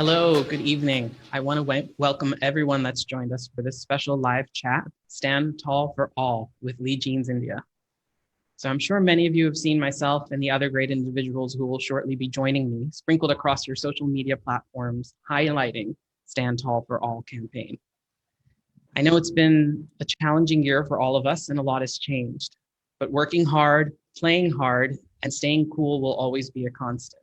Hello, good evening. I want to welcome everyone that's joined us for this special live chat, Stand Tall for All with Lee Jeans India. So I'm sure many of you have seen myself and the other great individuals who will shortly be joining me sprinkled across your social media platforms, highlighting Stand Tall for All campaign. I know it's been a challenging year for all of us and a lot has changed, but working hard, playing hard, and staying cool will always be a constant.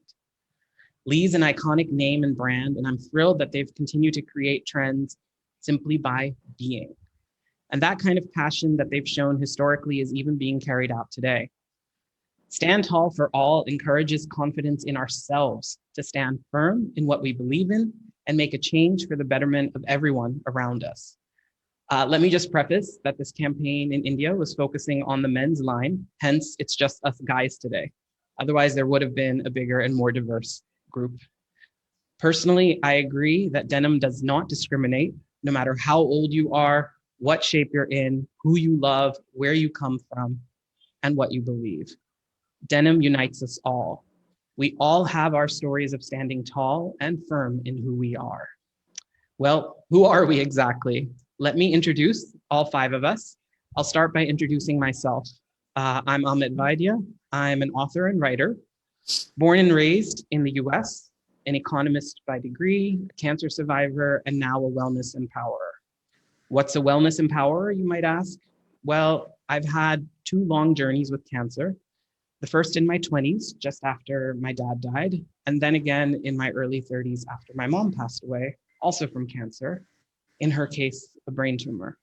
Lee's an iconic name and brand, and I'm thrilled that they've continued to create trends simply by being. And that kind of passion that they've shown historically is even being carried out today. Stand Tall for All encourages confidence in ourselves to stand firm in what we believe in and make a change for the betterment of everyone around us. Let me just preface that this campaign in India was focusing on the men's line, hence it's just us guys today. Otherwise, there would have been a bigger and more diverse group. Personally, I agree that denim does not discriminate, no matter how old you are, what shape you're in, who you love, where you come from, and what you believe. Denim unites us all. We all have our stories of standing tall and firm in who we are. Well, who are we exactly? Let me introduce all five of us. I'll start by introducing myself. I'm Amit Vaidya. I'm an author and writer, born and raised in the US, an economist by degree, a cancer survivor, and now a wellness empowerer. What's a wellness empowerer, you might ask? Well, I've had two long journeys with cancer. The first in my 20s, just after my dad died, and then again in my early 30s after my mom passed away, also from cancer, in her case, a brain tumor.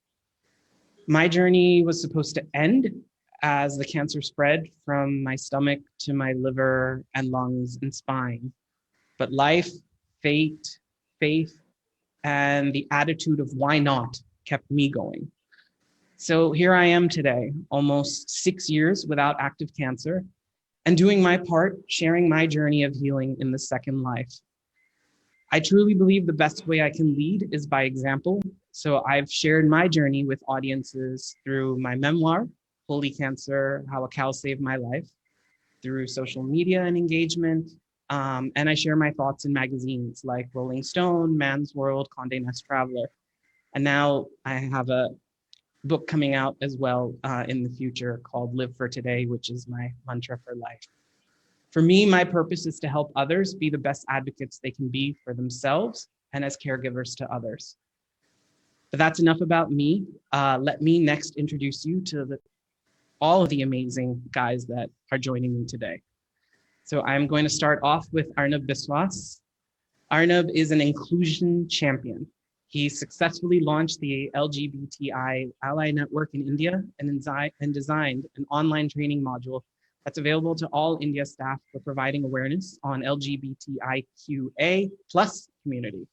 My journey was supposed to end as the cancer spread from my stomach to my liver and lungs and spine. But life, fate, faith, and the attitude of why not kept me going. So here I am today, almost 6 years without active cancer, and doing my part, sharing my journey of healing in the second life. I truly believe the best way I can lead is by example. So I've shared my journey with audiences through my memoir, Holy Cancer, How a Cow Saved My Life, through social media and engagement. And I share my thoughts in magazines like Rolling Stone, Man's World, Condé Nast Traveler. And now I have a book coming out as well in the future called Live for Today, which is my mantra for life. For me, my purpose is to help others be the best advocates they can be for themselves and as caregivers to others. But that's enough about me. Let me next introduce you to all of the amazing guys that are joining me today. So I'm going to start off with Arnab Biswas. Arnab is an inclusion champion. He successfully launched the LGBTI Ally Network in India and designed an online training module that's available to all India staff for providing awareness on LGBTIQA plus community.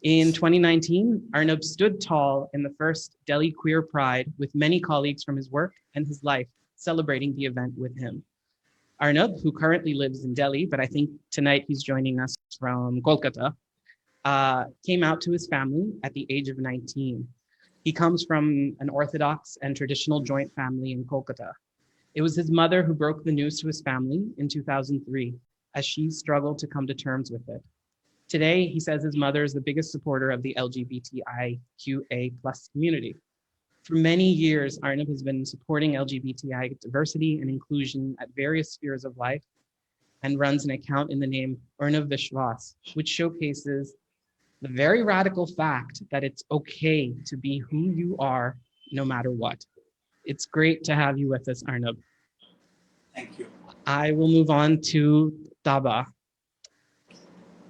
In 2019, Arnab stood tall in the first Delhi Queer Pride with many colleagues from his work and his life celebrating the event with him. Arnab, who currently lives in Delhi, but I think tonight he's joining us from Kolkata, came out to his family at the age of 19. He comes from an Orthodox and traditional joint family in Kolkata. It was his mother who broke the news to his family in 2003 as she struggled to come to terms with it. Today, he says his mother is the biggest supporter of the LGBTIQA plus community. For many years, Arnab has been supporting LGBTI diversity and inclusion at various spheres of life and runs an account in the name Arnab Biswas, which showcases the very radical fact that it's okay to be who you are no matter what. It's great to have you with us, Arnab. Thank you. I will move on to Taba.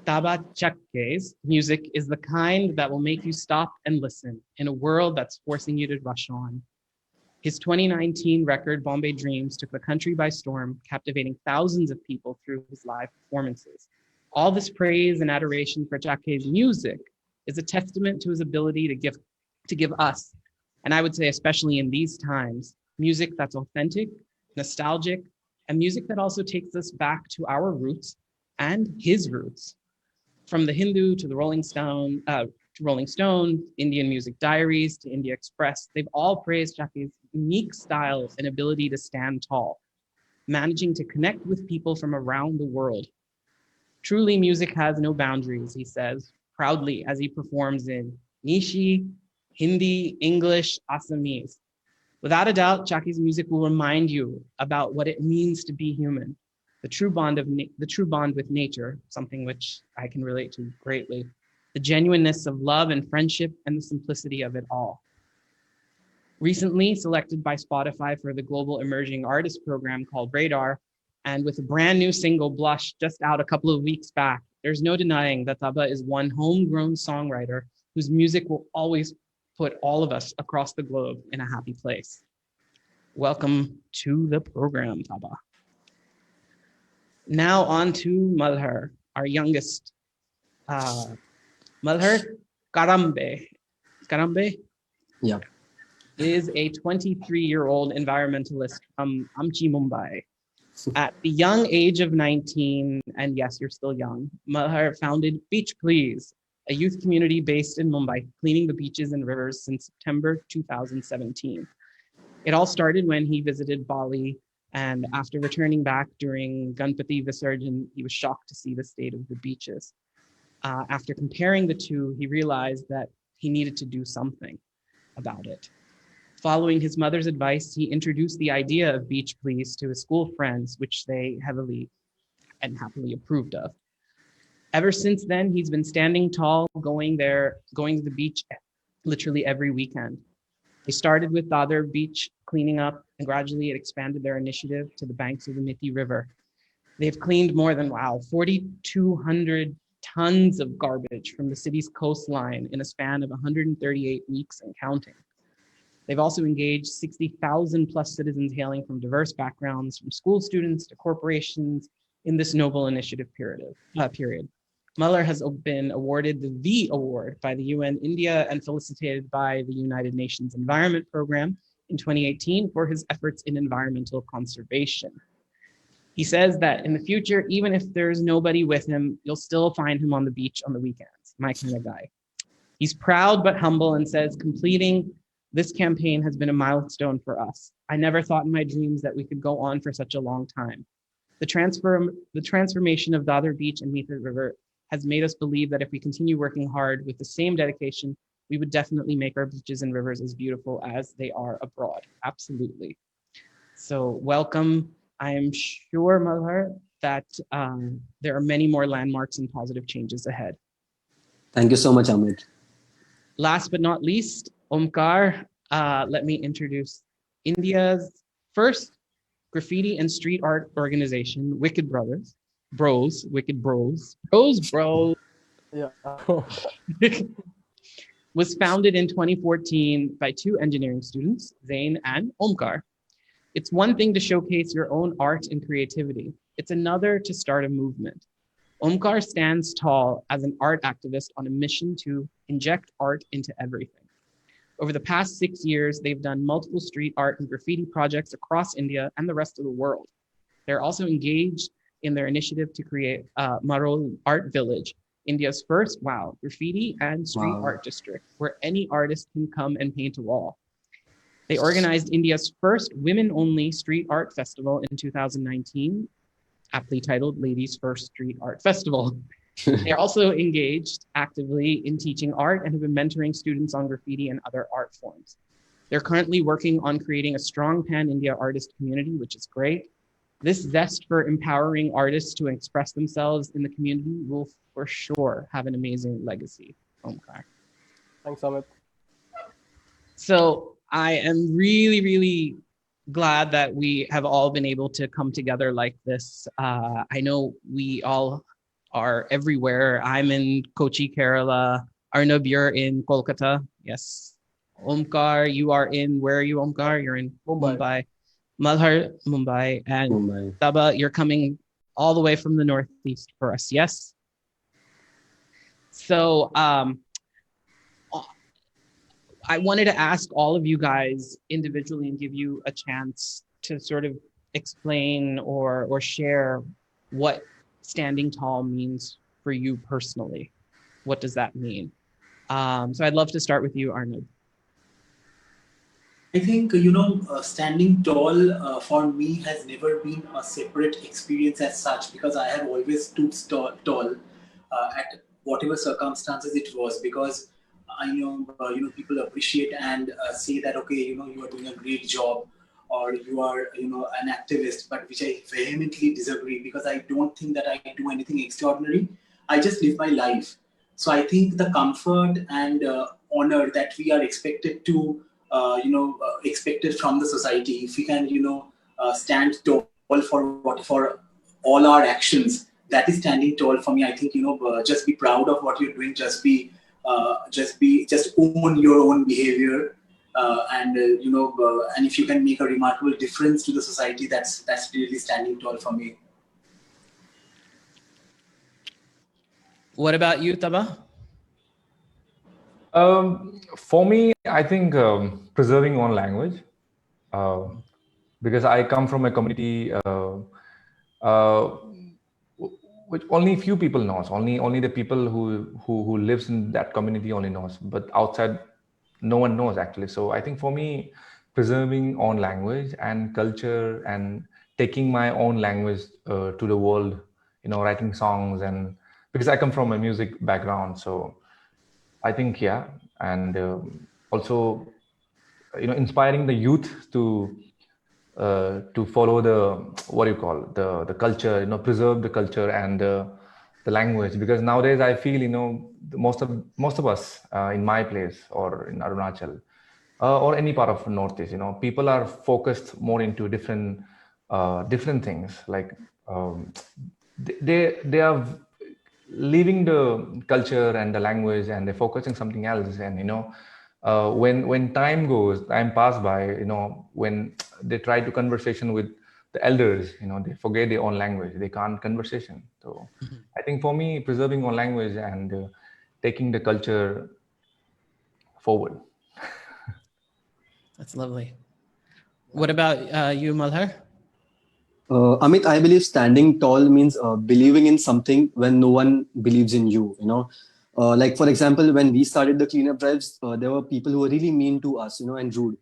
Taba Chake's music is the kind that will make you stop and listen in a world that's forcing you to rush on. His 2019 record, Bombay Dreams, took the country by storm, captivating thousands of people through his live performances. All this praise and adoration for Chake's music is a testament to his ability to give us, and I would say especially in these times, music that's authentic, nostalgic, and music that also takes us back to our roots and his roots. From the Hindu to the Rolling Stone, Indian Music Diaries to India Express, they've all praised Chake's unique style and ability to stand tall, managing to connect with people from around the world. Truly, music has no boundaries, he says, proudly as he performs in Nishi, Hindi, English, Assamese. Without a doubt, Chake's music will remind you about what it means to be human, the true bond with nature, something which I can relate to greatly, the genuineness of love and friendship, and the simplicity of it all. Recently selected by Spotify for the Global Emerging Artist Program called Radar, and with a brand new single, Blush, just out a couple of weeks back, there's no denying that Taba is one homegrown songwriter whose music will always put all of us across the globe in a happy place. Welcome to the program, Taba. Now on to Malhar, our youngest. Malhar Kalambe. Kalambe? Yeah. Is a 23-year-old environmentalist from Amchi, Mumbai. At the young age of 19, and yes, you're still young, Malhar founded Beach Please, a youth community based in Mumbai, cleaning the beaches and rivers since September 2017. It all started when he visited Bali, and after returning back during Ganpati Visarjan, he was shocked to see the state of the beaches. After comparing the two, he realized that he needed to do something about it. Following his mother's advice, he introduced the idea of Beach Please to his school friends, which they heavily and happily approved of. Ever since then, he's been standing tall, going to the beach literally every weekend. They started with Dadar Beach cleaning up, and gradually it expanded their initiative to the banks of the Miti River. They've cleaned more than, 4,200 tons of garbage from the city's coastline in a span of 138 weeks and counting. They've also engaged 60,000 plus citizens hailing from diverse backgrounds, from school students to corporations, in this noble initiative period. Malhar has been awarded the V Award by the UN India and felicitated by the United Nations Environment Program in 2018 for his efforts in environmental conservation. He says that in the future, even if there's nobody with him, you'll still find him on the beach on the weekends, my kind of guy. He's proud but humble and says, completing this campaign has been a milestone for us. I never thought in my dreams that we could go on for such a long time. The transformation of Dadar Beach and Mita River has made us believe that if we continue working hard with the same dedication, we would definitely make our beaches and rivers as beautiful as they are abroad. Absolutely. So welcome. I am sure, Malhar, that there are many more landmarks and positive changes ahead. Thank you so much, Amit. Last but not least, Omkar, let me introduce India's first graffiti and street art organization, Wicked Brothers, Broz, Wicked Broz, Bros. Yeah. Was founded in 2014 by two engineering students, Zain and Omkar. It's one thing to showcase your own art and creativity. It's another to start a movement. Omkar stands tall as an art activist on a mission to inject art into everything. Over the past 6 years, they've done multiple street art and graffiti projects across India and the rest of the world. They're also engaged in their initiative to create Marol Art Village, India's first, graffiti and street art district, where any artist can come and paint a wall. They organized India's first women-only street art festival in 2019, aptly titled Ladies First Street Art Festival. They're also engaged actively in teaching art and have been mentoring students on graffiti and other art forms. They're currently working on creating a strong pan-India artist community, which is great. This zest for empowering artists to express themselves in the community will for sure have an amazing legacy. Omkar. Thanks, Amit. So I am really, really glad that we have all been able to come together like this. I know we all are everywhere. I'm in Kochi, Kerala. Arnab, you're in Kolkata. Yes. Omkar, you are in, where are you, Omkar? You're in Mumbai. Malhar, Mumbai. And Mumbai. Taba, you're coming all the way from the Northeast for us. Yes. So I wanted to ask all of you guys individually and give you a chance to sort of explain or share what standing tall means for you personally. What does that mean? So I'd love to start with you, Arnab. I think, standing tall for me has never been a separate experience as such, because I have always stood tall at whatever circumstances it was, because I know, people appreciate and say that, okay, you are doing a great job, or you are, an activist, but which I vehemently disagree, because I don't think that I do anything extraordinary. I just live my life. So I think the comfort and honor that we are expected to, expected from the society, if we can, stand tall for all our actions, that is standing tall for me. I think, just be proud of what you're doing. Just own your own behavior, and if you can make a remarkable difference to the society, that's really standing tall for me. What about you, Taba? For me, I think preserving own language, because I come from a community uh, which only few people knows. Only the people who lives in that community only knows. But outside, no one knows actually. So I think for me, preserving own language and culture and taking my own language to the world, writing songs, and because I come from a music background, so I think, yeah, and also, inspiring the youth to follow the, what do you call, the culture, preserve the culture and the language, because nowadays I feel, most of us in my place or in Arunachal or any part of Northeast, people are focused more into different things, like they are leaving the culture and the language and they're focusing something else. And when time pass by, when they try to conversation with the elders, they forget their own language, they can't conversation. So I think for me, preserving own language and taking the culture forward. That's lovely. What about you, Malhar? Amit, I believe standing tall means believing in something when no one believes in you. Like for example, when we started the cleanup drives, there were people who were really mean to us, and rude.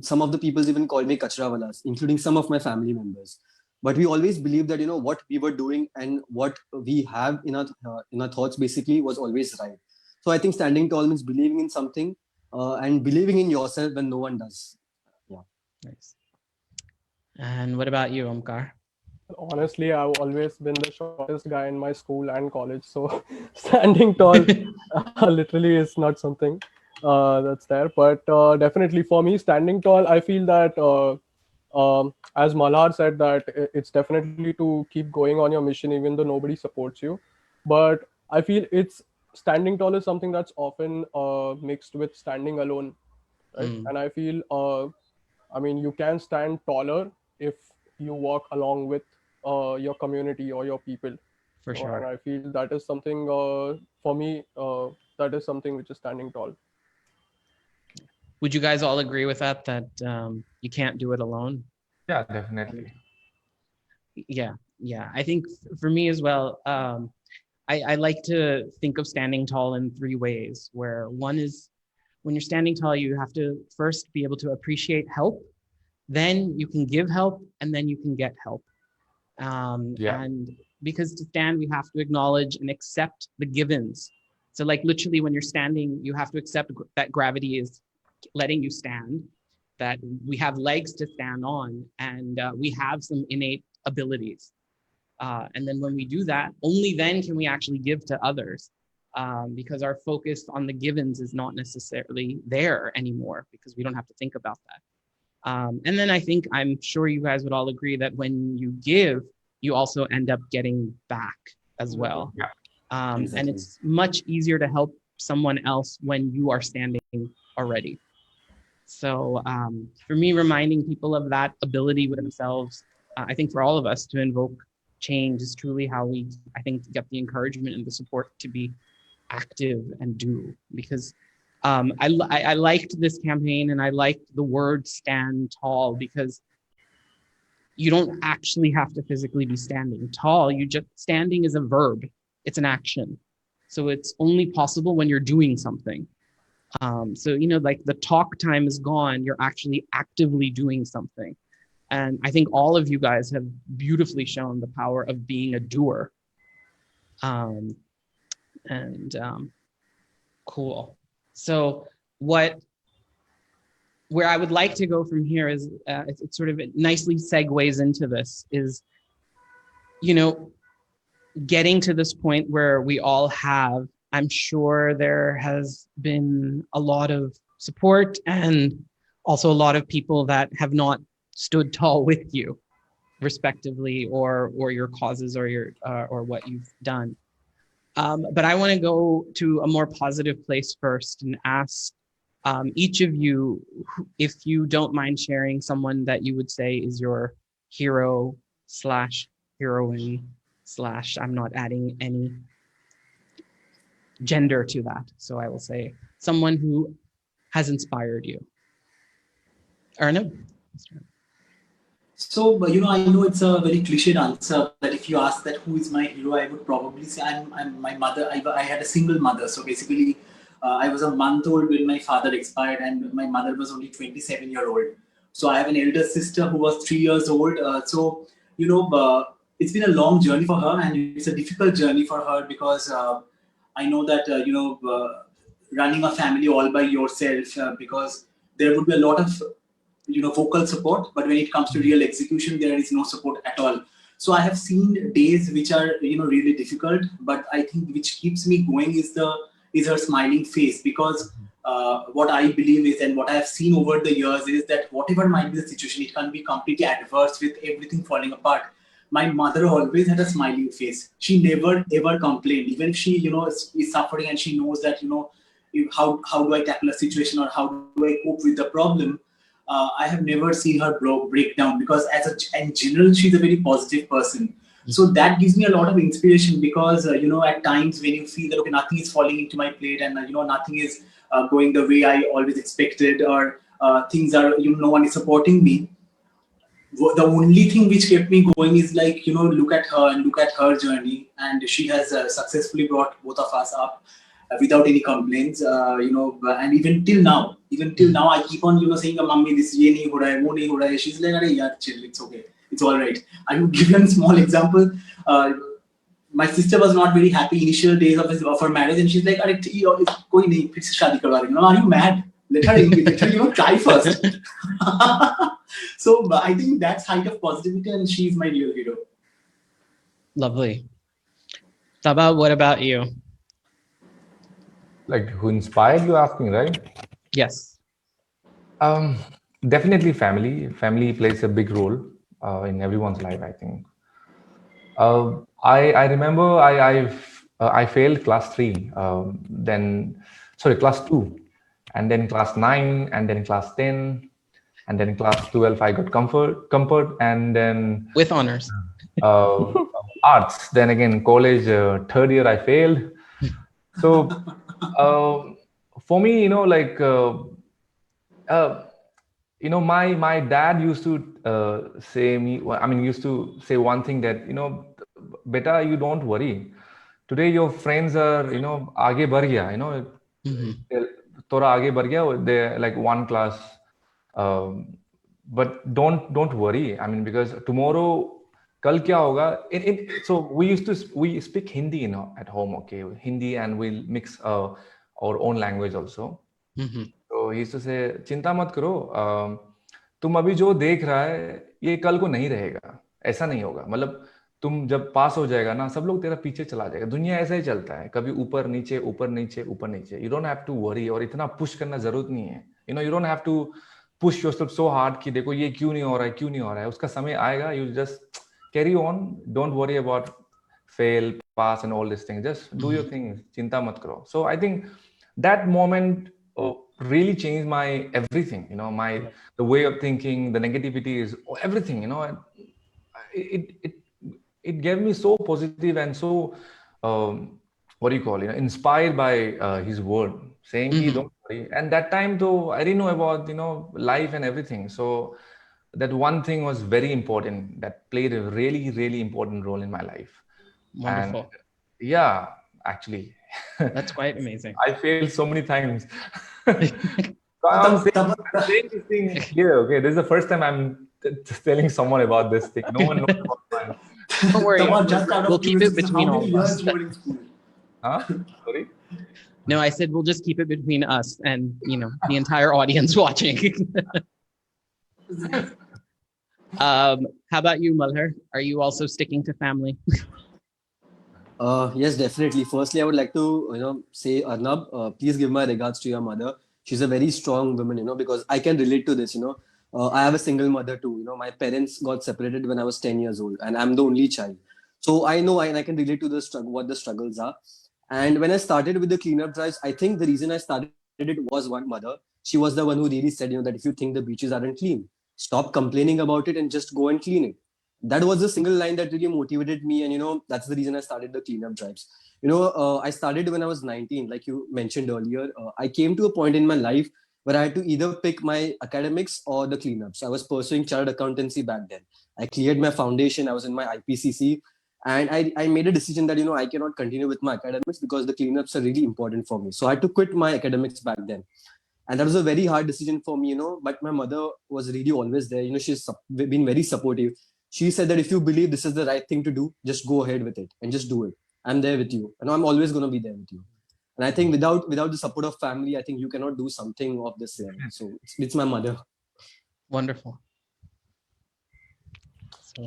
Some of the people even called me kachrawalas, including some of my family members. But we always believed that what we were doing and what we have in our thoughts basically was always right. So I think standing tall means believing in something and believing in yourself when no one does. Yeah. Nice. And what about you, Omkar? Honestly, I've always been the shortest guy in my school and college, so standing tall literally is not something that's there. But definitely for me, standing tall, I feel that as Malhar said, that it's definitely to keep going on your mission even though nobody supports you. But I feel it's standing tall is something that's often mixed with standing alone, right? And I feel you can stand taller if you walk along with your community or your people. For sure. And I feel that is something for me, that is something which is standing tall. Would you guys all agree with that you can't do it alone? Yeah, definitely. Yeah. I think for me as well, I like to think of standing tall in three ways, where one is when you're standing tall, you have to first be able to appreciate help, then you can give help, and then you can get help. And because to stand, we have to acknowledge and accept the givens. So like literally when you're standing, you have to accept that gravity is letting you stand, that we have legs to stand on, and we have some innate abilities. And then when we do that, only then can we actually give to others, because our focus on the givens is not necessarily there anymore, because we don't have to think about that. And then I'm sure you guys would all agree that when you give, you also end up getting back as well. Yeah. Exactly. And it's much easier to help someone else when you are standing already. So for me, reminding people of that ability with themselves, I think for all of us to invoke change is truly how we, I think, get the encouragement and the support to be active and do. Because I liked this campaign, and I liked the word stand tall, because you don't actually have to physically be standing tall. Standing is a verb. It's an action. So it's only possible when you're doing something. So, you know, like the talk time is gone, you're actually actively doing something. And I think all of you guys have beautifully shown the power of being a doer. Um, and Cool. So where I would like to go from here is it sort of nicely segues into this is, you know, getting to this point where we all have, I'm sure there has been a lot of support and also a lot of people that have not stood tall with you, respectively, or your causes or your or what you've done. But I want to go to a more positive place first and ask each of you, if you don't mind sharing someone that you would say is your hero slash heroine slash, I'm not adding any gender to that. So I will say someone who has inspired you. Arnab? So, I know it's a very cliched answer that if you ask that who is my hero, I would probably say I'm my mother. I had a single mother. So basically, I was a month old when my father expired and my mother was only 27-year-old. So I have an elder sister who was 3 years old. It's been a long journey for her and it's a difficult journey for her because I know that, running a family all by yourself because there would be a lot of vocal support, but when it comes to real execution there is no support at all. So I have seen days which are really difficult, but I think which keeps me going is her smiling face, because what I believe is, and what I have seen over the years is that whatever might be the situation, it can be completely adverse with everything falling apart. My mother always had a smiling face. She never ever complained, even if she is suffering and she knows that how do I tackle a situation or how do I cope with the problem. I have never seen her break down, because in general she's a very positive person. So that gives me a lot of inspiration, because at times when you feel that okay, nothing is falling into my plate and nothing is going the way I always expected, or things are no one is supporting me, the only thing which kept me going is like look at her and look at her journey, and she has successfully brought both of us up without any complaints, and even till now I keep on saying mummy this ye nahi ho raha hai, wo nahi ho raha hai. She's like Arey yaar chill, it's okay, it's all right. I will give you a small example. My sister was not very happy initial days of her marriage, and she's like Arey koi nahi, fir se shaadi karwa denge. Are you mad? Let her try first. So I think that's height of positivity, and she's my real hero. Lovely. Taba, what about you? Like who inspired you asking, right? Yes. Definitely family. Family plays a big role in everyone's life, I think. I remember I failed class 3, class 2, and then class 9, and then class 10, and then class 12 I got comfort, and then with honors. Arts. Then again college, third year I failed. So for me, my dad used to used to say one thing that, beta, you don't worry. Today your friends are, aage बढ़ गया, थोड़ा आगे बढ़ गया, they're like one class. But don't worry. I mean, because tomorrow, kal kya hoga? So we speak Hindi, at home, okay? Hindi, and we'll mix our own language also. So he used to say, चिंता मत करो, तुम अभी जो देख रहा है ये कल को नहीं रहेगा, ऐसा नहीं होगा. मतलब तुम जब पास हो जाएगा ना, सब लोग तेरा पीछे चला जाएगा. दुनिया ऐसा ही चलता है, कभी ऊपर नीचे ऊपर नीचे ऊपर नीचे. You don't have to worry, और इतना पुश करना जरूरत नहीं है. You don't have to push yourself so hard कि देखो ये क्यों नहीं हो रहा है, क्यों नहीं हो रहा है. उसका समय आएगा. You just carry on. Don't worry about fail, pass, and all these things. Just do your things. चिंता मत करो. So I think that moment really changed my everything. The way of thinking, the negativity is everything. It gave me so positive and so inspired by his word, saying don't worry. And that time though, I didn't know about life and everything. So that one thing was very important, that played a really, really important role in my life. Wonderful. And yeah, actually That's quite amazing. I failed so many times. So I'm saying this thing here. Okay, this is the first time I'm telling someone about this thing. No one knows about mine. Don't worry. We'll keep it curiosity, between how all many of years us. you were in school? Huh? Sorry. No, I said we'll just keep it between us and, the entire audience watching. How about you, Malhar? Are you also sticking to family? Yes, definitely. Firstly, I would like to, say, Arnab, please give my regards to your mother. She's a very strong woman, because I can relate to this. I have a single mother too. My parents got separated when I was 10 years old, and I'm the only child. So I know and I can relate to the struggle, what the struggles are. And when I started with the cleanup drives, I think the reason I started it was one mother. She was the one who really said, that if you think the beaches aren't clean, stop complaining about it and just go and clean it. That was the single line that really motivated me, and that's the reason I started the cleanup drives. I started when I was 19, like you mentioned earlier. I came to a point in my life where I had to either pick my academics or the cleanups. I was pursuing chartered accountancy back then. I cleared my foundation. I was in my IPCC, and I made a decision that I cannot continue with my academics because the cleanups are really important for me. So I had to quit my academics back then, and that was a very hard decision for me. But my mother was really always there. She's been very supportive. She said that if you believe this is the right thing to do, just go ahead with it and just do it. I'm there with you, and I'm always going to be there with you. And I think without the support of family, I think you cannot do something of this level. So it's my mother. Wonderful. So,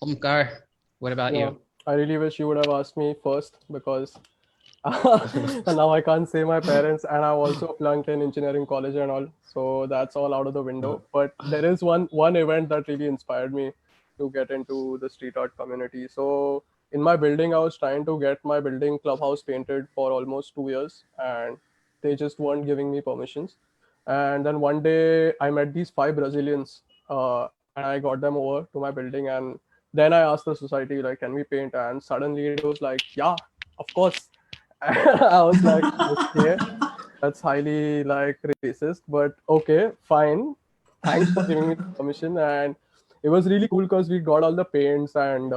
Omkar, what about you? I really wish you would have asked me first, because now I can't say my parents, and I've also flunked in engineering college and all. So that's all out of the window. But there is one event that really inspired me to get into the street art community. So in my building, I was trying to get my building clubhouse painted for almost 2 years, and they just weren't giving me permissions. And then one day I met these 5 Brazilians, and I got them over to my building, and then I asked the society, like, can we paint? And suddenly it was like, yeah, of course. I was like, okay, that's highly like racist, but okay, fine. Thanks for giving me the permission. And it was really cool because we got all the paints, and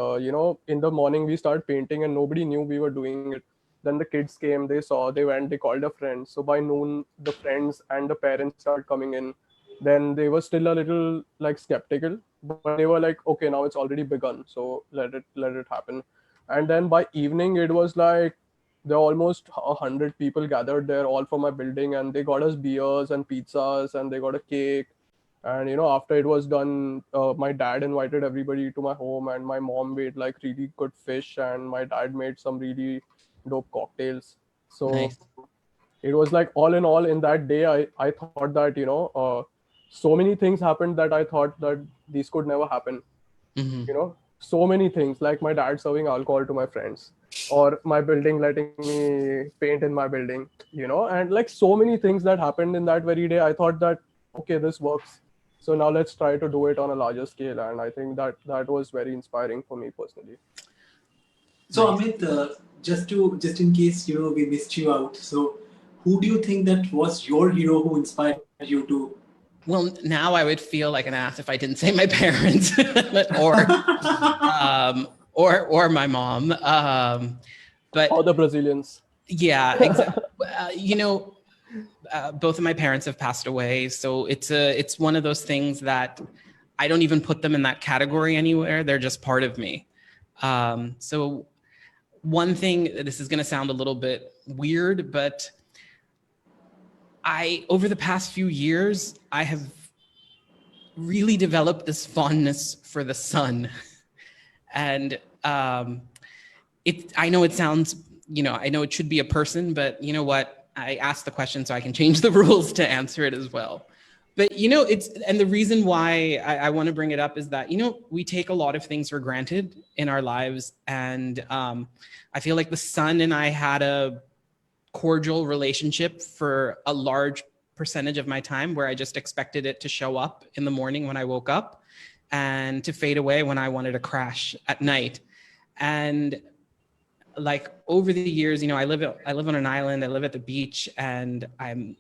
in the morning we started painting and nobody knew we were doing it. Then the kids came, they saw, they went, they called a friend. So by noon, the friends and the parents started coming in. Then they were still a little like skeptical, but they were like, okay, now it's already begun, so let it happen. And then by evening, it was like there were almost 100 people gathered there, all from my building, and they got us beers and pizzas, and they got a cake. And after it was done, my dad invited everybody to my home, and my mom made like really good fish, and my dad made some really dope cocktails. So Nice. it was like, all in all, in that day, I thought that so many things happened that I thought that these could never happen. Mm-hmm. So many things, like my dad serving alcohol to my friends, or my building letting me paint in my building, and like so many things that happened in that very day. I thought that, okay, this works, so now let's try to do it on a larger scale. And I think that was very inspiring for me personally. So Amit, just in case we missed you out, so who do you think that was your hero who inspired you to? Well, now I would feel like an ass if I didn't say my parents or my mom. But all the Brazilians. Yeah, exactly. Both of my parents have passed away, so it's one of those things that I don't even put them in that category anywhere. They're just part of me. So one thing, this is going to sound a little bit weird, but over the past few years, I have really developed this fondness for the sun. And I know it sounds, I know it should be a person, but you know what? I asked the question so I can change the rules to answer it as well. But, and the reason why I want to bring it up is that, we take a lot of things for granted in our lives. And I feel like the sun and I had a cordial relationship for a large percentage of my time, where I just expected it to show up in the morning when I woke up and to fade away when I wanted to crash at night. And like over the years, I live on an island, I live at the beach, and I'm,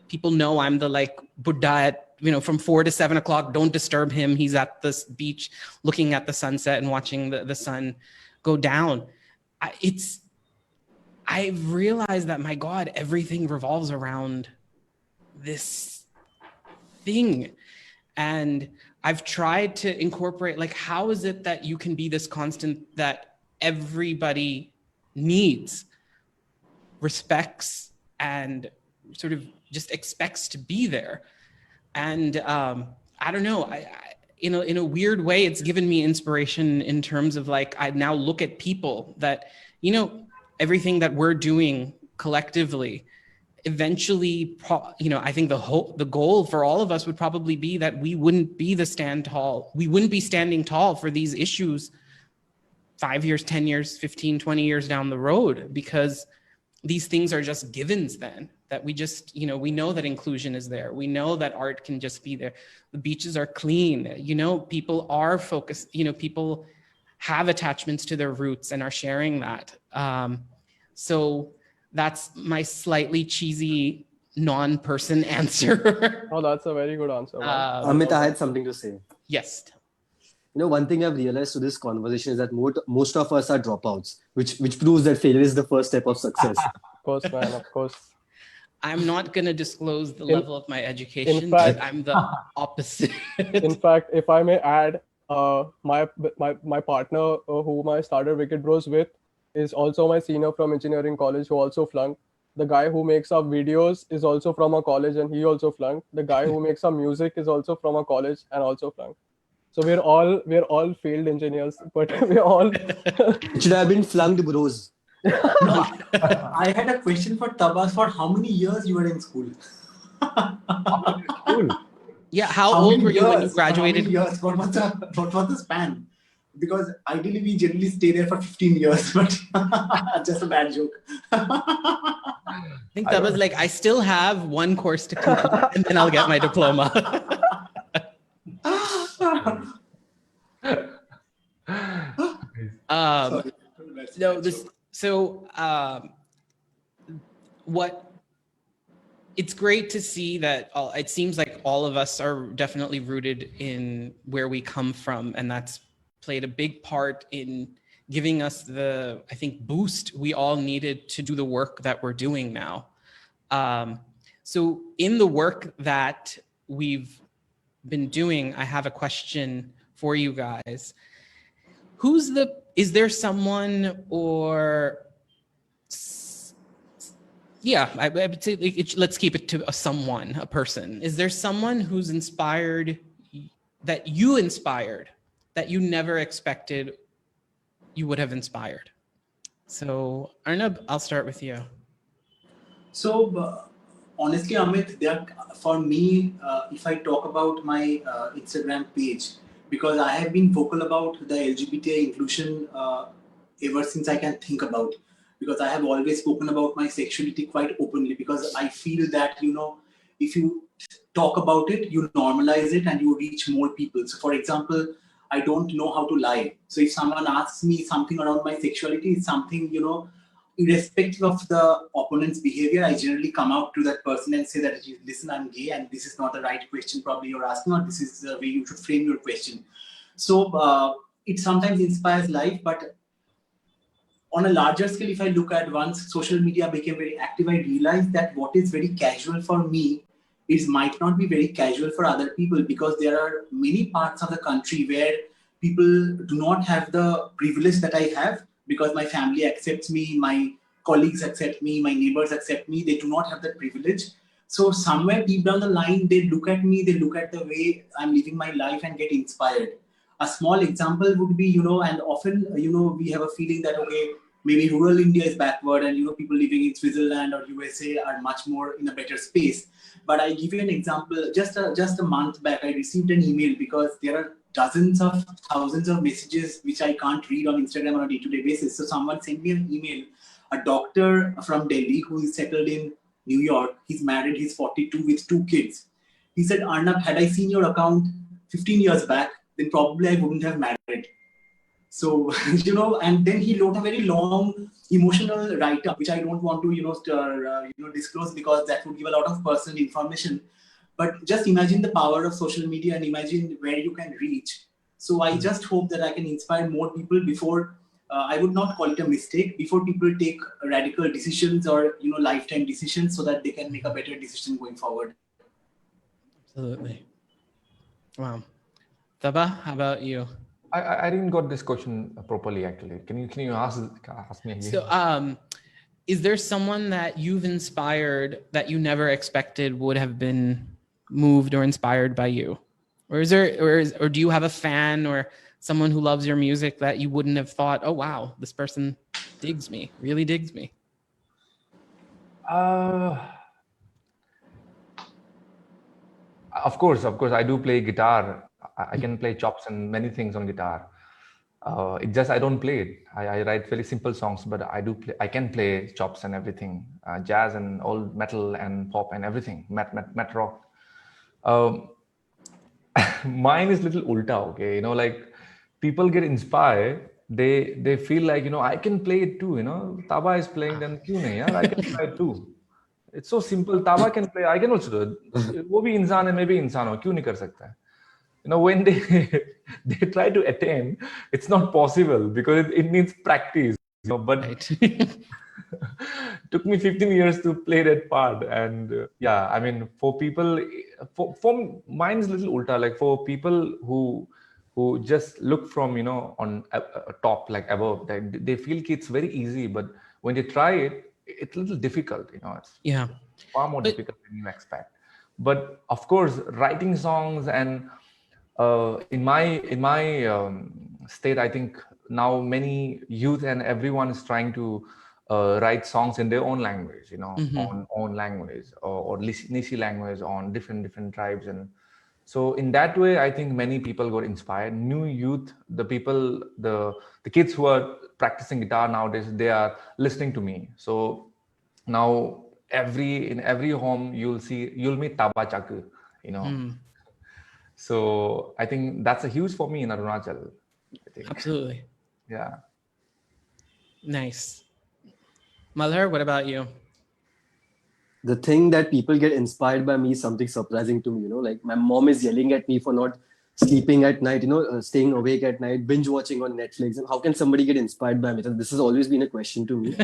people know I'm the like Buddha at, from 4 to 7 o'clock, don't disturb him. He's at this beach looking at the sunset and watching the sun go down. I've realized that, my God, everything revolves around this thing. And I've tried to incorporate, like, how is it that you can be this constant that everybody needs, respects, and sort of just expects to be there? And I don't know, in a weird way, it's given me inspiration in terms of, like, I now look at people that, you know, everything that we're doing collectively, eventually, I think the goal for all of us would probably be that we wouldn't be we wouldn't be standing tall for these issues 5 years, 10 years, 15, 20 years down the road, because these things are just givens then, that we just, we know that inclusion is there. We know that art can just be there. The beaches are clean. People are focused, people have attachments to their roots and are sharing that. So that's my slightly cheesy non-person answer. Oh, that's a very good answer. Amit, I had something to say. Yes. One thing I've realized through this conversation is that most of us are dropouts, which proves that failure is the first step of success. Of course, man, of course. I'm not going to disclose the level of my education, but I'm the opposite. In fact, if I may add, my partner whom I started Wicked Broz with is also my senior from engineering college, who also flunked. The guy who makes up videos is also from a college and he also flunked. The guy who makes up music is also from a college and also flunked. So we're all failed engineers, but we're all It should have been flunked bros. No, I had a question for Taba. For how many years you were in school? Yeah, how old were you when you graduated? How many years? What was the span? Because ideally we generally stay there for 15 years, but just a bad joke. I think that was like, I still have one course to complete and then I'll get my diploma. It's great to see that it seems like all of us are definitely rooted in where we come from, and that's played a big part in giving us the, I think, boost we all needed to do the work that we're doing now. So in the work that we've been doing, I have a question for you guys. Is there someone, or I would say, let's keep it to a person. Is there someone who's inspired, that you never expected you would have inspired? So Arnab, I'll start with you. So honestly, Amit, for me, if I talk about my Instagram page, because I have been vocal about the LGBTI inclusion ever since I can think about, because I have always spoken about my sexuality quite openly, because I feel that, if you talk about it, you normalize it and you reach more people. So for example, I don't know how to lie. So if someone asks me something around my sexuality, it's something, irrespective of the opponent's behavior, I generally come out to that person and say that, listen, I'm gay and this is not the right question probably you're asking, or this is the way you should frame your question. So it sometimes inspires life, but on a larger scale, if I look at, once social media became very active, I realized that what is very casual for me might not be very casual for other people, because there are many parts of the country where people do not have the privilege that I have, because my family accepts me, my colleagues accept me, my neighbors accept me. They do not have that privilege. So somewhere deep down the line, they look at me, they look at the way I'm living my life and get inspired. A small example would be, and often, we have a feeling that, okay, maybe rural India is backward and, people living in Switzerland or USA are much more in a better space. But I give you an example. Just a month back, I received an email, because there are dozens of thousands of messages which I can't read on Instagram on a day-to-day basis. So someone sent me an email, a doctor from Delhi who is settled in New York. He's married, he's 42 with 2 kids. He said, Arnab, had I seen your account 15 years back, then probably I wouldn't have married. So, and then he wrote a very long emotional write-up, which I don't want to, disclose, because that would give a lot of personal information. But just imagine the power of social media and imagine where you can reach. So I just hope that I can inspire more people before I would not call it a mistake, before people take radical decisions or lifetime decisions, so that they can make a better decision going forward. Absolutely. Wow. Taba, how about you? I didn't got this question properly actually. Can you ask me again? So, is there someone that you've inspired that you never expected would have been moved or inspired by you? Or or do you have a fan or someone who loves your music that you wouldn't have thought, oh wow, this person digs me, really digs me? Of course, I do play guitar. I can play chops and many things on guitar. It just I don't play it. I write very simple songs, but I can play chops and everything, jazz and all metal and pop and everything, met rock. Mine is little ulta, okay? Like people get inspired. They feel like I can play it too. Taba is playing, then kyun nahi yaar? I can try it too. It's so simple. Taba can play. I can also do it. वो भी इंसान है, मैं भी इंसान हूँ. क्यों नहीं कर सकता? When they try to attain, it's not possible because it needs practice. But Right. took me 15 years to play that part. And yeah, I mean, for people, for mine's little ulta. Like for people who just look from on top, like above, they feel it's very easy, but when they try it, it's a little difficult. It's far more difficult than you expect. But of course, writing songs and in my state, I think now many youth and everyone is trying to write songs in their own language, on own language or Nishi language on different tribes. And so in that way, I think many people got inspired. New youth, the people, the kids who are practicing guitar nowadays, they are listening to me. So now in every home you'll meet Taba Chake, So I think that's a huge for me in Arunachal. I think. Absolutely. Yeah. Nice. Malhar, what about you? The thing that people get inspired by me is something surprising to me. Like my mom is yelling at me for not sleeping at night, staying awake at night, binge watching on Netflix. And how can somebody get inspired by me? This has always been a question to me.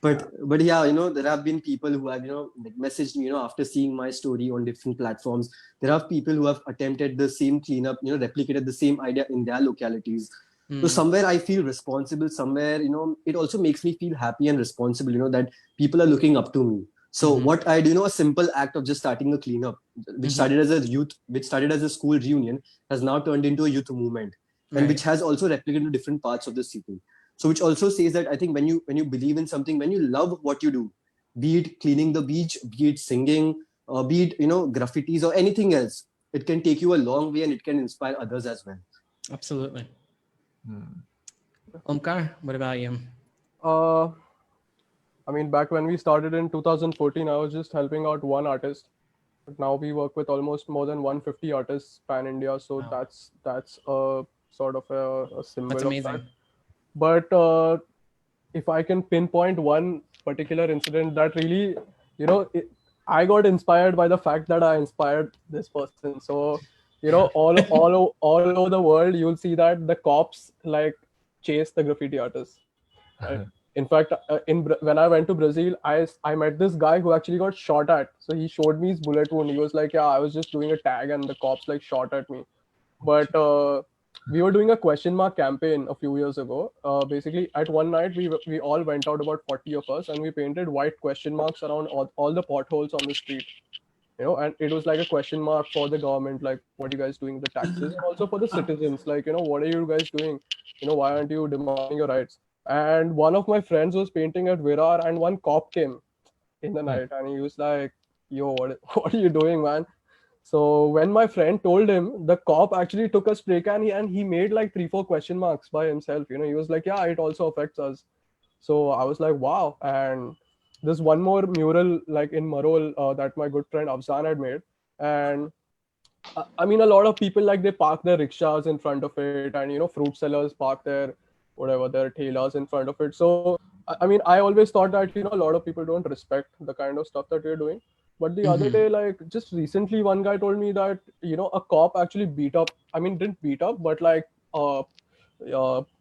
But yeah, there have been people who have, like messaged me, after seeing my story on different platforms. There are people who have attempted the same cleanup, replicated the same idea in their localities. So somewhere I feel responsible, somewhere, it also makes me feel happy and responsible, that people are looking up to me. So what I do, a simple act of just starting a cleanup, which started as a school reunion, has now turned into a youth movement, and which has also replicated to different parts of the city. So which also says that I think when you believe in something, when you love what you do, be it cleaning the beach, be it singing, be it graffitis or anything else, it can take you a long way and it can inspire others as well. Absolutely. Omkar, what about you? I mean, back when we started in 2014, I was just helping out one artist. But now we work with almost more than 150 artists pan India. So Wow. that's a sort of a symbol. That's amazing. Of that. But if I can pinpoint one particular incident that really, I got inspired by the fact that I inspired this person. So, all over the world, you'll see that the cops like chase the graffiti artists. Right? In fact, when I went to Brazil, I met this guy who actually got shot at. So he showed me his bullet wound. He was like, "Yeah, I was just doing a tag, and the cops like shot at me." But we were doing a question mark campaign a few years ago. Basically, at one night, we all went out, about 40 of us, and we painted white question marks around all the potholes on the street. And it was like a question mark for the government, like, what are you guys doing with the taxes? And also for the citizens, like, what are you guys doing? Why aren't you demanding your rights? And one of my friends was painting at Virar, and one cop came in the night, and he was like, "Yo, what are you doing, man?" So when my friend told him, the cop actually took a spray can and he made like 3-4 question marks by himself. He was like, "Yeah, it also affects us." So I was like, "Wow!" And there's one more mural like in Marol that my good friend Afzan had made, and I mean, a lot of people like they park their rickshaws in front of it, and fruit sellers park their thelas in front of it. So I mean, I always thought that a lot of people don't respect the kind of stuff that we're doing. But the other day, like just recently, one guy told me that a cop actually didn't beat up, but like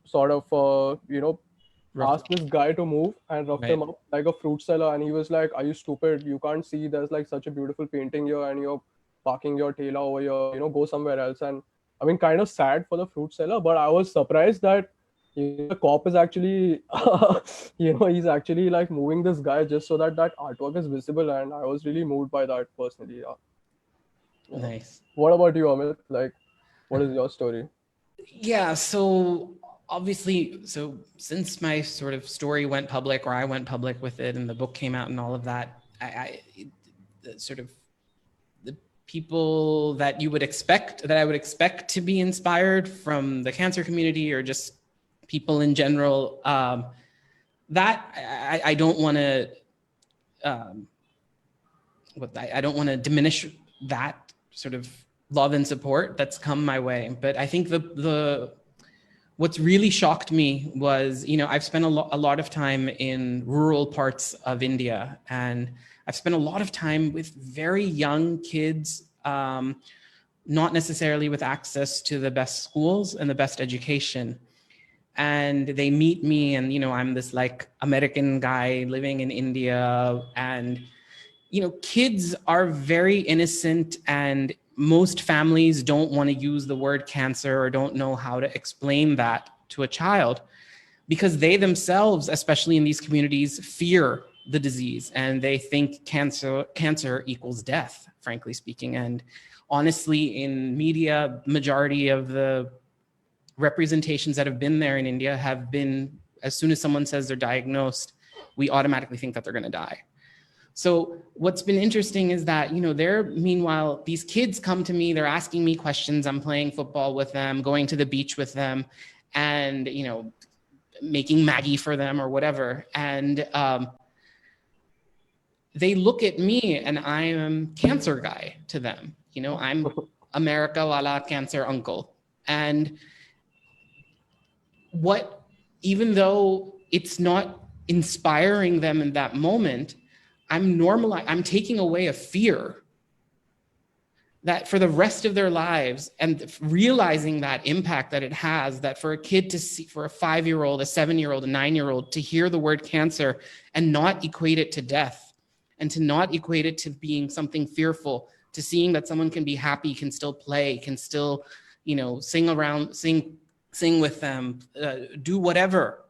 sort of Rough. asked this guy to move and roughed Right. him up like a fruit seller, and he was like, "Are you stupid? You can't see there's like such a beautiful painting here, and you're parking your Tela over here. Go somewhere else." And I mean, kind of sad for the fruit seller, but I was surprised that the cop is actually, he's actually like moving this guy just so that that artwork is visible, and I was really moved by that personally. Yeah. Nice. What about you, Amit? Like, what is your story? Yeah, so obviously, so since my sort of story went public, or I went public with it, and the book came out and all of that, the sort of the people that you would expect, that I would expect to be inspired from the cancer community or just people in general, that I don't want to, I don't want to diminish that sort of love and support that's come my way. But I think what's really shocked me was, I've spent a lot of time in rural parts of India, and I've spent a lot of time with very young kids, not necessarily with access to the best schools and the best education. And they meet me, and, I'm this like American guy living in India, and, kids are very innocent, and most families don't want to use the word cancer or don't know how to explain that to a child, because they themselves, especially in these communities, fear the disease, and they think cancer equals death, frankly speaking. And honestly, in media, majority of the representations that have been there in India have been, as soon as someone says they're diagnosed, we automatically think that they're going to die. So what's been interesting is that, meanwhile, these kids come to me, they're asking me questions, I'm playing football with them, going to the beach with them, and, making Maggie for them or whatever. And they look at me, and I am cancer guy to them. I'm America wala cancer uncle. And even though it's not inspiring them in that moment, I'm taking away a fear that for the rest of their lives, and realizing that impact that it has, that for a kid to see, for a 5-year-old, a 7-year-old, a 9-year-old to hear the word cancer and not equate it to death, and to not equate it to being something fearful, to seeing that someone can be happy, can still play, can still, sing with them, do whatever.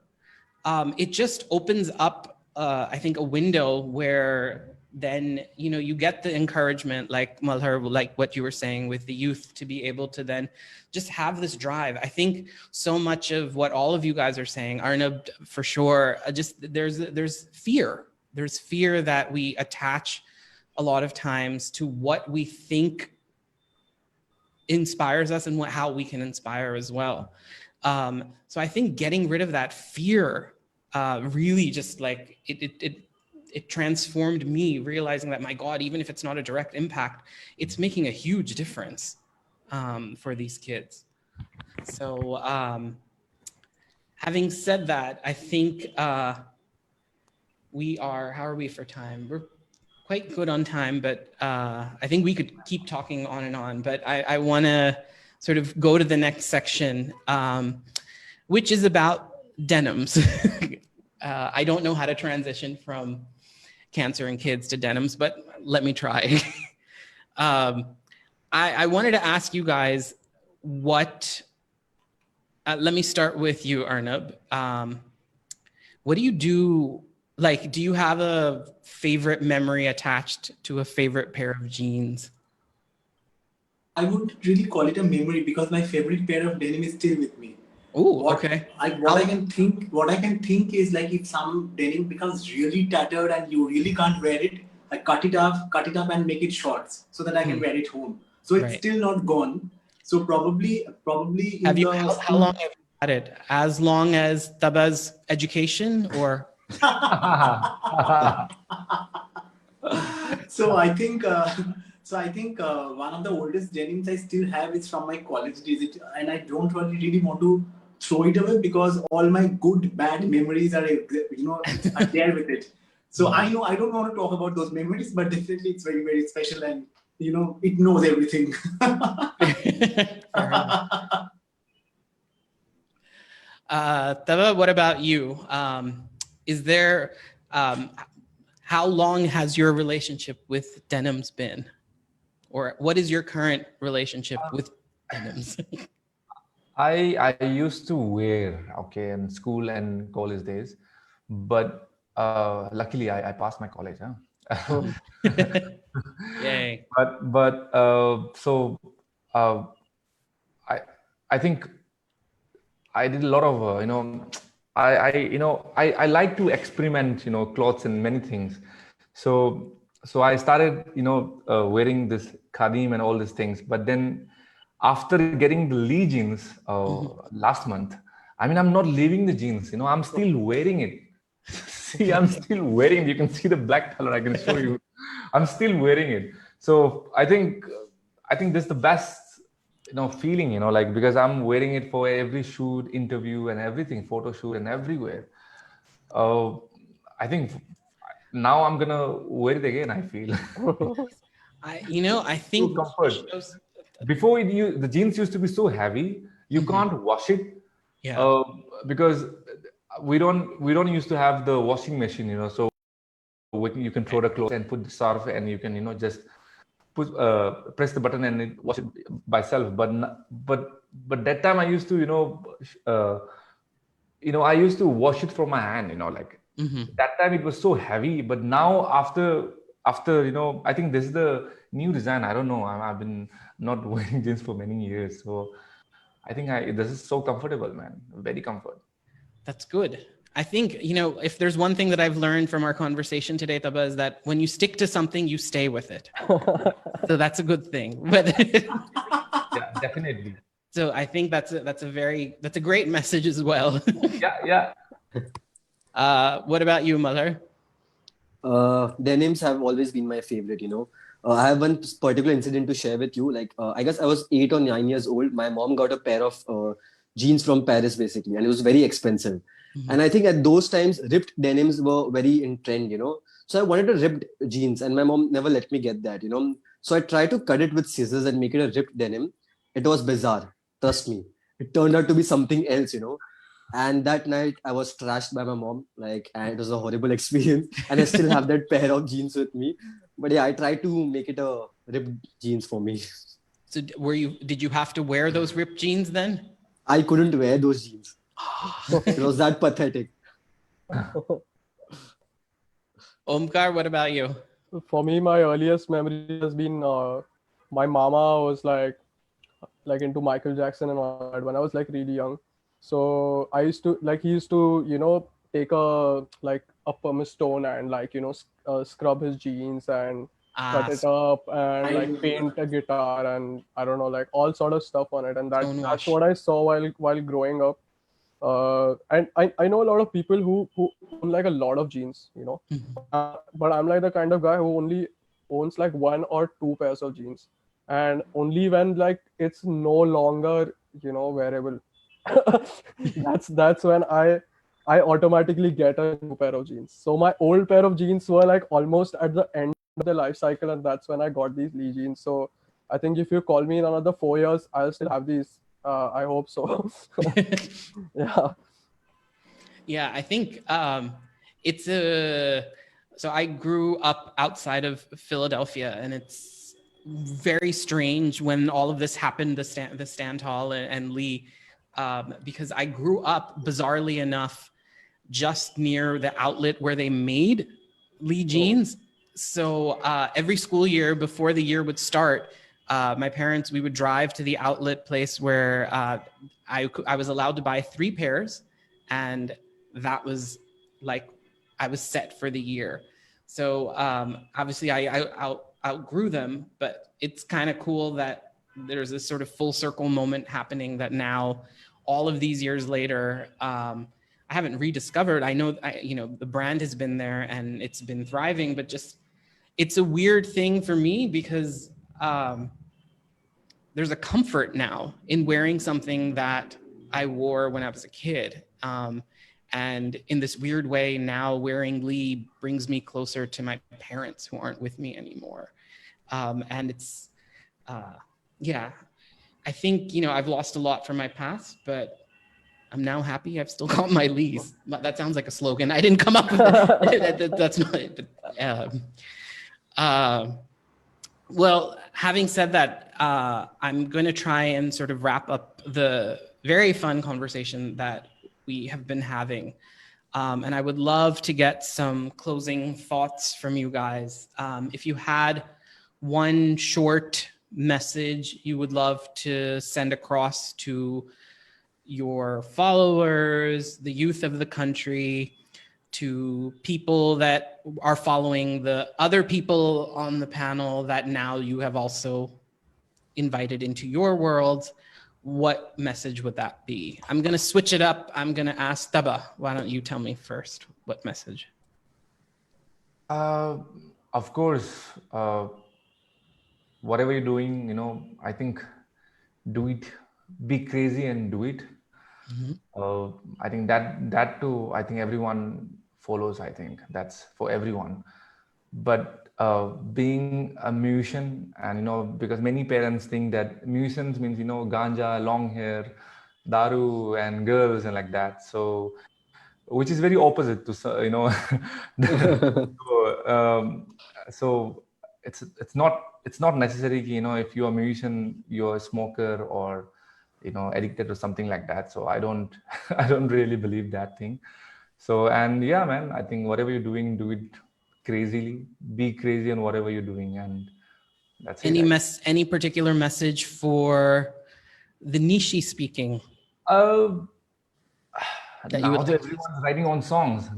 It just opens up, I think, a window where then, you get the encouragement, like Malhar, like what you were saying with the youth, to be able to then just have this drive. I think so much of what all of you guys are saying, Arnab, for sure, just there's fear. There's fear that we attach a lot of times to what we think inspires us and how we can inspire as well. So I think getting rid of that fear really just like it transformed me, realizing that, my God, even if it's not a direct impact, it's making a huge difference for these kids. So having said that, I think how are we for time? We're quite good on time, but I think we could keep talking on and on, but I want to sort of go to the next section, which is about denims. I don't know how to transition from cancer in kids to denims, but let me try. I wanted to ask you guys let me start with you, Arnab. What do you do? Like, do you have a favorite memory attached to a favorite pair of jeans? I wouldn't really call it a memory, because my favorite pair of denim is still with me. Oh, okay. What I can think is, like, if some denim becomes really tattered and you really can't wear it, I cut it up and make it shorts so that I can wear it home. So it's still not gone. So probably. How long have you had it? As long as Taba's education, or? So I think one of the oldest denims I still have is from my college days, and I don't really want to throw it away, because all my good, bad memories are there with it. So I know I don't want to talk about those memories, but definitely it's very, very special, and it knows everything. Taba, what about you? Is there, how long has your relationship with denims been? Or what is your current relationship with denims? I used to wear, okay, in school and college days, but luckily I passed my college, huh? Yay. So uh, I I think I did a lot of I like to experiment, clothes and many things. So I started wearing this khadim and all these things, but then after getting the Lee jeans last month, I mean, I'm not leaving the jeans, I'm still wearing it. See, I'm still wearing it. You can see the black color. I can show you. I'm still wearing it. So I think this is the best feeling, like, because I'm wearing it for every shoot, interview, and everything, photo shoot, and everywhere. I think now I'm gonna wear it again. I feel. I think comfort. Before the jeans used to be so heavy, you can't wash it. Yeah. Because we don't used to have the washing machine, so you can throw the clothes and put the surf, and you can just press the button and it wash it by self. But that time I used to I used to wash it from my hand, like that time it was so heavy. But now after I think this is the new design. I don't know. I've been not wearing jeans for many years, so I think this is so comfortable, man. Very comfort. That's good. I think, if there's one thing that I've learned from our conversation today, Taba, is that when you stick to something, you stay with it. So that's a good thing. But yeah, definitely. So I think that's a great message as well. Yeah. What about you, Malhar? Denims have always been my favorite, I have one particular incident to share with you. Like, I guess I was 8 or 9 years old. My mom got a pair of jeans from Paris, basically, and it was very expensive. And I think at those times, ripped denims were very in trend, So I wanted a ripped jeans, and my mom never let me get that, So I tried to cut it with scissors and make it a ripped denim. It was bizarre, trust me. It turned out to be something else, And that night I was trashed by my mom, and it was a horrible experience. And I still have that pair of jeans with me. But yeah, I tried to make it a ripped jeans for me. So did you have to wear those ripped jeans then? I couldn't wear those jeans. It was that pathetic. Omkar, what about you? For me, my earliest memory has been my mama was like into Michael Jackson and all that when I was really young. So I used to he used to take a pumice stone and scrub his jeans and cut it up and paint a guitar and I don't know all sort of stuff on it, and that's what I saw while growing up. And I know a lot of people who own a lot of jeans, but I'm the kind of guy who only owns 1 or 2 pairs of jeans, and only when it's no longer wearable. that's when I automatically get a new pair of jeans. So my old pair of jeans were almost at the end of the life cycle, and that's when I got these Lee jeans. So I think if you call me in another 4 years, I'll still have these. I hope so. Yeah, I think so I grew up outside of Philadelphia, and it's very strange when all of this happened, the Stantall and Lee, because I grew up, bizarrely enough, just near the outlet where they made Lee jeans. So every school year before the year would start, my parents, we would drive to the outlet place where I was allowed to buy 3 pairs, and that was I was set for the year. So obviously I outgrew them, but it's kind of cool that there's this sort of full circle moment happening that now, all of these years later, I haven't rediscovered. I know, the brand has been there and it's been thriving, but just, it's a weird thing for me because there's a comfort now in wearing something that I wore when I was a kid. And in this weird way, now wearing Lee brings me closer to my parents who aren't with me anymore. And it's, I think, I've lost a lot from my past, but I'm now happy I've still got my lease. That sounds like a slogan. I didn't come up with it. That's not it. Well, having said that, I'm going to try and sort of wrap up the very fun conversation that we have been having. And I would love to get some closing thoughts from you guys. If you had one short message you would love to send across to your followers, the youth of the country, to people that are following the other people on the panel that now you have also invited into your world, what message would that be? I'm going to switch it up. I'm going to ask Taba. Why don't you tell me first what message? Of course, whatever you're doing, I think do it, be crazy and do it. I think that too, I think everyone follows. I think that's for everyone. But being a musician, and because many parents think that musicians means ganja, long hair, daru, and girls and like that. So, which is very opposite to so it's not necessary. If you're a musician, you're a smoker or addicted or something like that. So I don't really believe that thing. So, and yeah, man, I think whatever you're doing, do it crazily, be crazy on whatever you're doing, and that's it. Any particular message for the Nishi speaking? Now everyone's writing on songs,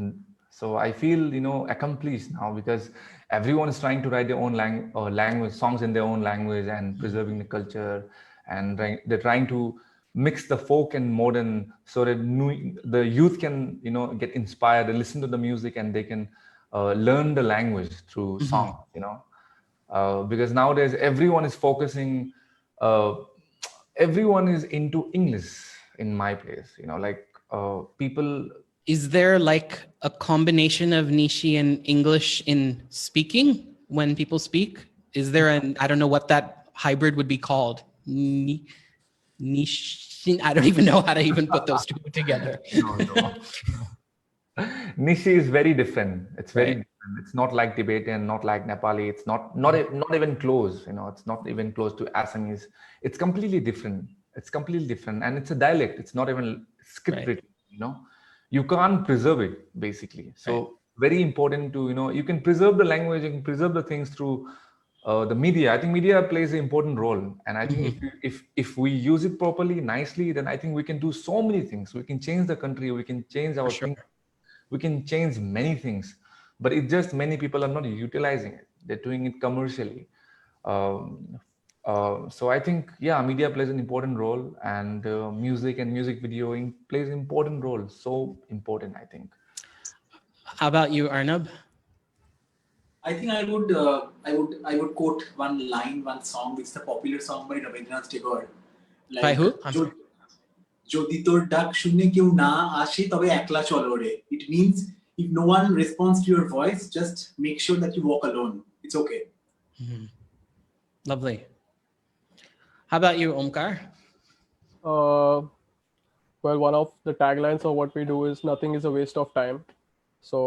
so I feel accomplished now, because everyone is trying to write their own language songs in their own language and preserving the culture, and they're trying to mix the folk and modern so that the youth can get inspired and listen to the music, and they can learn the language through song. Because nowadays everyone is focusing, everyone is into English in my place, people. Is there like a combination of Nishi and English in speaking when people speak? Is there I don't know what that hybrid would be called. Nishi, I don't even know how to even put those two together. No. Nishi is very different. It's very different. It's not like Tibetan, not like Nepali. It's not even close. It's not even close to Assamese. It's completely different. And it's a dialect. It's not even script written. You can't preserve it basically. So very important to you can preserve the language, you can preserve the things through the media. I think media plays an important role, and I think if we use it properly, nicely, then I think we can do so many things. We can change the country, we can change our things, we can change many things, but it's just many people are not utilizing it. They're doing it commercially. So I think media plays an important role, and music and music videoing plays an important role. So important, I think. How about you, Arnab? I think I would quote one song, which is a popular song by Rabindranath Tagore. By who? যদি তোর ডাক শুনে কেউ না আসে তবে একলা চলো রে. It means if no one responds to your voice, just make sure that you walk alone. It's okay. Lovely. How about you, Omkar? Well, one of the taglines of what we do is nothing is a waste of time. So,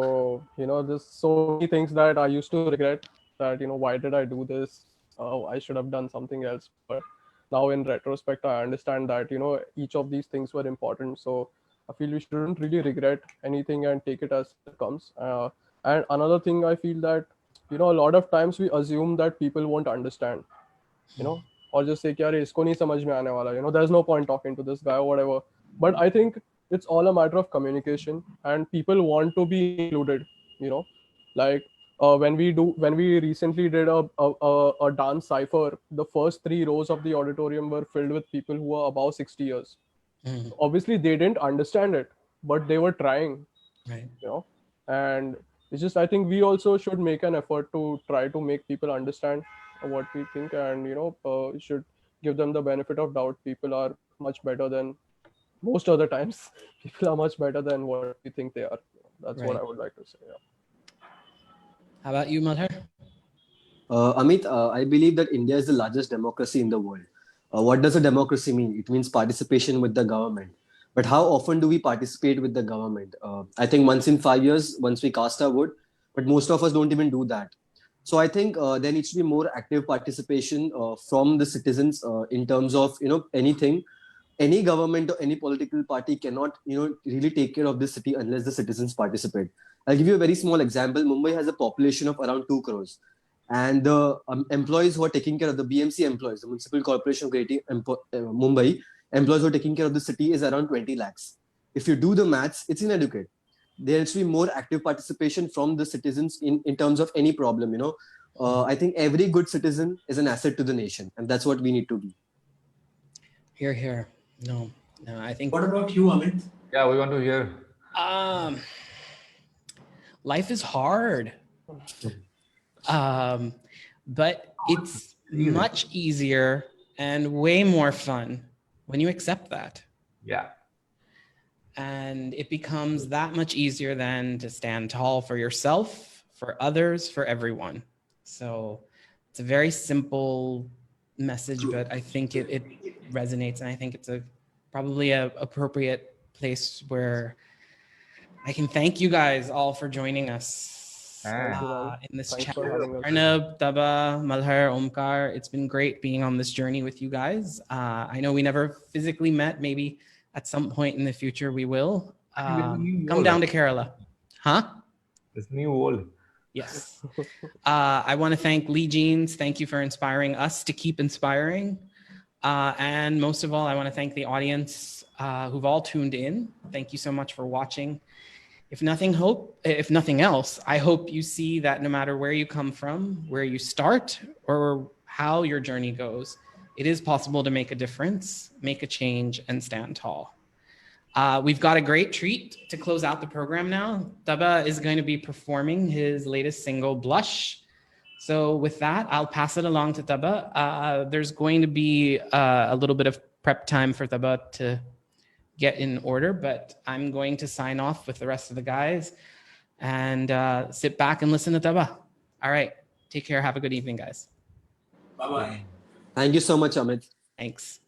there's so many things that I used to regret, that, why did I do this? I should have done something else. But now in retrospect, I understand that, each of these things were important. So I feel we shouldn't really regret anything and take it as it comes. And another thing, I feel that, a lot of times we assume that people won't understand, or just say, yaar, isko nahi samajh mein aane wala, there's no point talking to this guy or whatever. But I think it's all a matter of communication, and people want to be included, like when we recently did a dance cipher, the first 3 rows of the auditorium were filled with people who are above 60 years. Obviously they didn't understand it, but they were trying, and it's just, I think we also should make an effort to try to make people understand what we think, and should give them the benefit of doubt. People are much better than most other times. People are much better than what we think they are. That's what I would like to say. How about you, Malhar? Amit, I believe that India is the largest democracy in the world. What does a democracy mean? It means participation with the government. But how often do we participate with the government? I think once in 5 years, once we cast our vote, but most of us don't even do that. So I think there needs to be more active participation from the citizens in terms of anything. Any government or any political party cannot really take care of this city unless the citizens participate. I'll give you a very small example. Mumbai has a population of around 2 crores, and the employees who are taking care of the BMC employees, the Municipal Corporation of Mumbai employees who are taking care of the city is around 20 lakhs. If you do the maths, it's inadequate. There needs to be more active participation from the citizens in terms of any problem. I think every good citizen is an asset to the nation, and that's what we need to be. Hear, hear. No, I think. What about you, Amit? Yeah, we want to hear. Life is hard. But it's much easier and way more fun when you accept that. Yeah. And it becomes that much easier then to stand tall for yourself, for others, for everyone. So it's a very simple message, but I think it resonates, and I think it's probably a appropriate place where I can thank you guys all for joining us in this chat. Arnab, Taba, Malhar, Omkar, it's been great being on this journey with you guys. I know we never physically met. Maybe at some point in the future we will. Come down to Kerala. Huh? This new wall. Yes. I want to thank Lee Jeans. Thank you for inspiring us to keep inspiring. And most of all, I want to thank the audience who've all tuned in. Thank you so much for watching. If nothing else, I hope you see that no matter where you come from, where you start, or how your journey goes, it is possible to make a difference, make a change, and stand tall. We've got a great treat to close out the program now. Taba is going to be performing his latest single, Blush. So with that, I'll pass it along to Taba. There's going to be a little bit of prep time for Taba to get in order, but I'm going to sign off with the rest of the guys and sit back and listen to Taba. All right, take care. Have a good evening, guys. Bye-bye. Thank you so much, Amit. Thanks.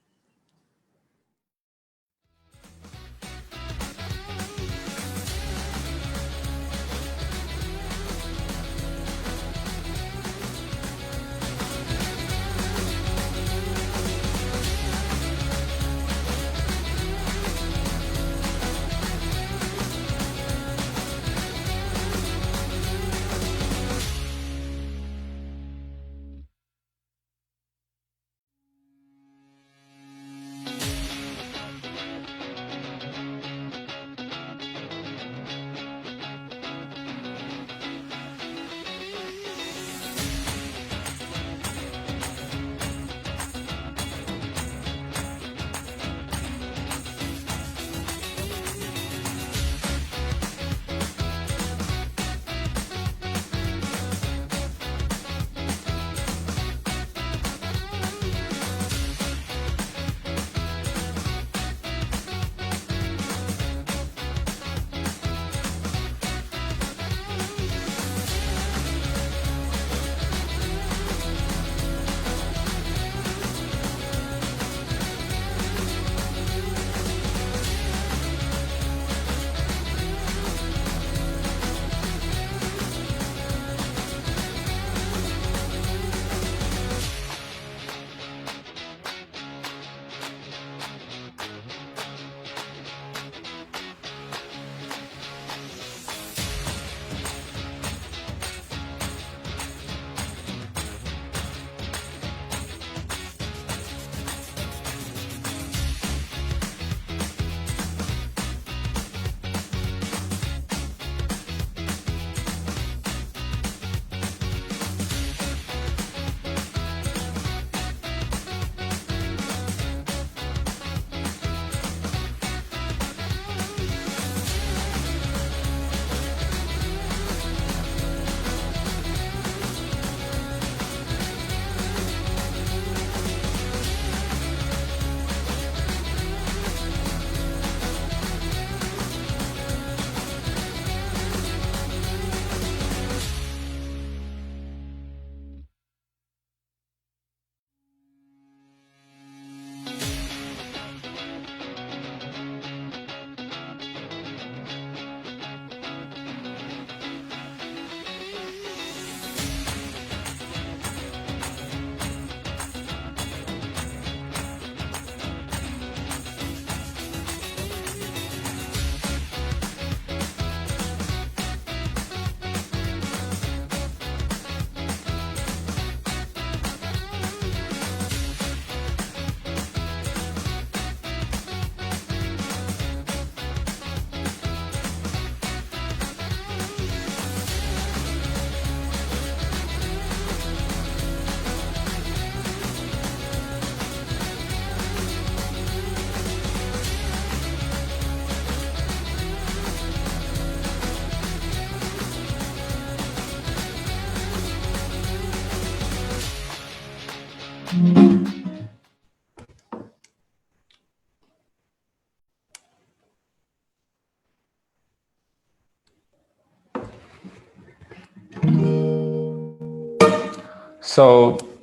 So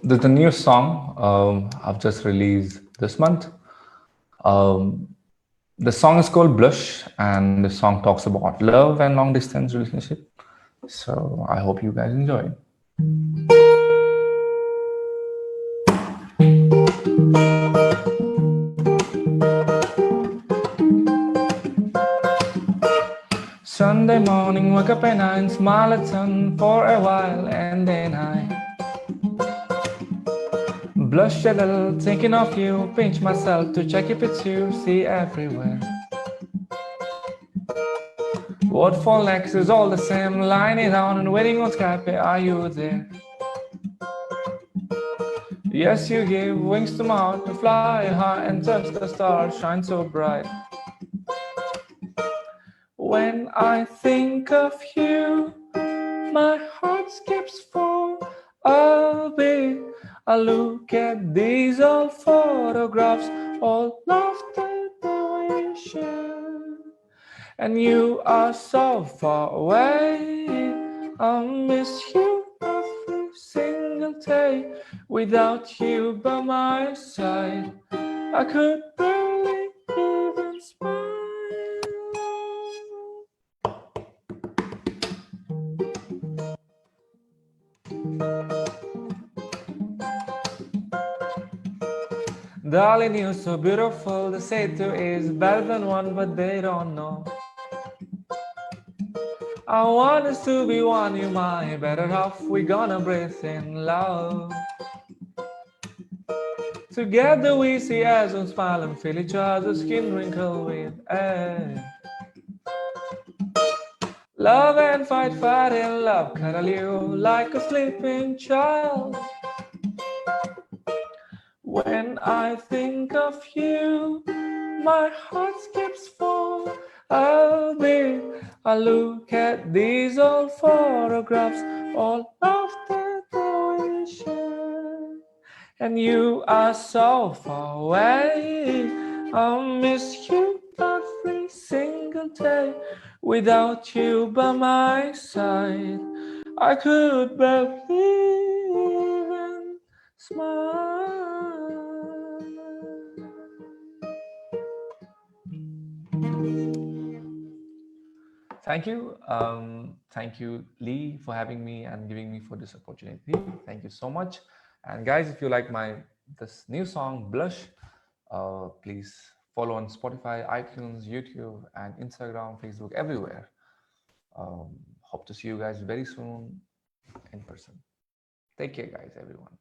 there's a new song I've just released this month. The song is called Blush, and the song talks about love and long distance relationship. So I hope you guys enjoy. Sunday morning, wake up at 9, smile at sun for a while, and then I blush a little, thinking of you, pinch myself to check if it's you, see everywhere. What for next is all the same, lying down and waiting on Skype, are you there? Yes, you give wings to my heart to fly high and touch the stars, shine so bright. When I think of you, my heart skips for a beat. I look at these old photographs, all laughter that we share. And you are so far away, I miss you every single day. Without you by my side, I could barely even smile. Darling, you're so beautiful, they say two is better than one, but they don't know. I want us to be one, you my better half, we gonna breathe in love. Together we see as we smile and feel each other's skin wrinkle with air. Love and fight, fight and love, cuddle you like a sleeping child. When I think of you, my heart skips for a beat. I look at these old photographs, all of that we share. And you are so far away, I miss you every single day. Without you by my side, I could barely even smile. Thank you, Lee, for having me and giving me for this opportunity. Thank you so much. And guys, if you like this new song, Blush, please follow on Spotify, iTunes, YouTube, and Instagram, Facebook, everywhere. Hope to see you guys very soon in person. Take care, guys, everyone.